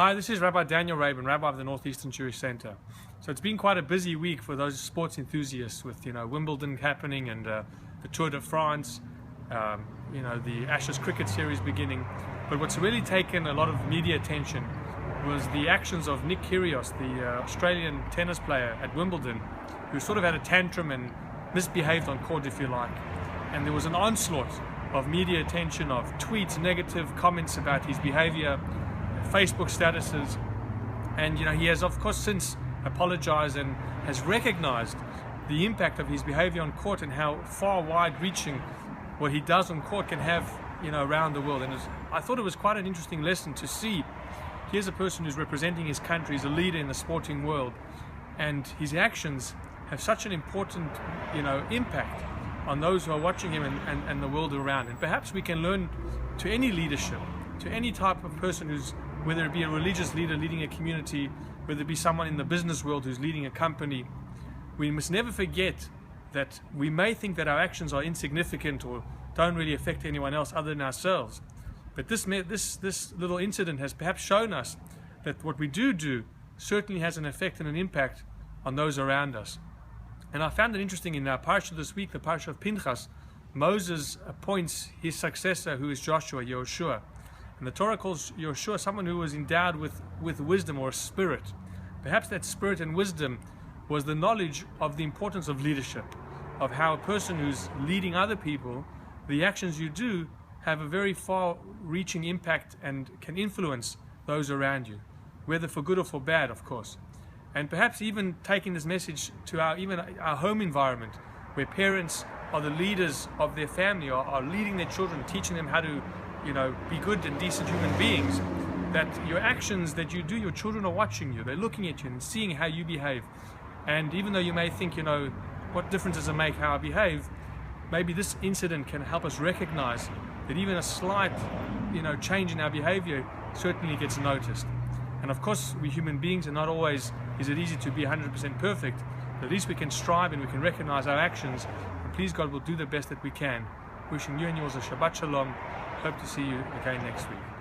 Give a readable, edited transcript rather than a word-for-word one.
Hi, this is Rabbi Daniel Rabin, Rabbi of the Northeastern Jewish Center. So it's been quite a busy week for those sports enthusiasts with, Wimbledon happening and the Tour de France, the Ashes cricket series beginning. But what's really taken a lot of media attention was the actions of Nick Kyrgios, the Australian tennis player at Wimbledon, who sort of had a tantrum and misbehaved on court, if you like. And there was an onslaught of media attention, of tweets, negative comments about his behavior, Facebook statuses, and he has of course since apologized and has recognized the impact of his behavior on court and how far wide-reaching what he does on court can have around the world. And I thought it was quite an interesting lesson to see. Here's a person who's representing his country, he's a leader in the sporting world, and his actions have such an important impact on those who are watching him and the world around. And perhaps we can learn to any leadership, to any type of person who's, whether it be a religious leader leading a community, whether it be someone in the business world who's leading a company. We must never forget that we may think that our actions are insignificant or don't really affect anyone else other than ourselves. But this little incident has perhaps shown us that what we do certainly has an effect and an impact on those around us. And I found it interesting in our parsha this week, the parsha of Pinchas. Moses appoints his successor, who is Joshua, Yehoshua. And the Torah calls Yehoshua someone who was endowed with wisdom or a spirit. Perhaps that spirit and wisdom was the knowledge of the importance of leadership, of how a person who's leading other people, the actions you do have a very far-reaching impact and can influence those around you, whether for good or for bad, of course. And perhaps even taking this message to our home environment, where parents are the leaders of their family, are leading their children, teaching them how to be good and decent human beings, that your actions that you do, your children are watching you, they're looking at you and seeing how you behave. And even though you may think, what difference does it make how I behave, maybe this incident can help us recognize that even a slight, change in our behavior certainly gets noticed. And of course, we human beings are not always, is it easy to be 100% perfect, but at least we can strive and we can recognize our actions, and please God, we'll do the best that we can. Wishing you and yours a Shabbat Shalom. Hope to see you again next week.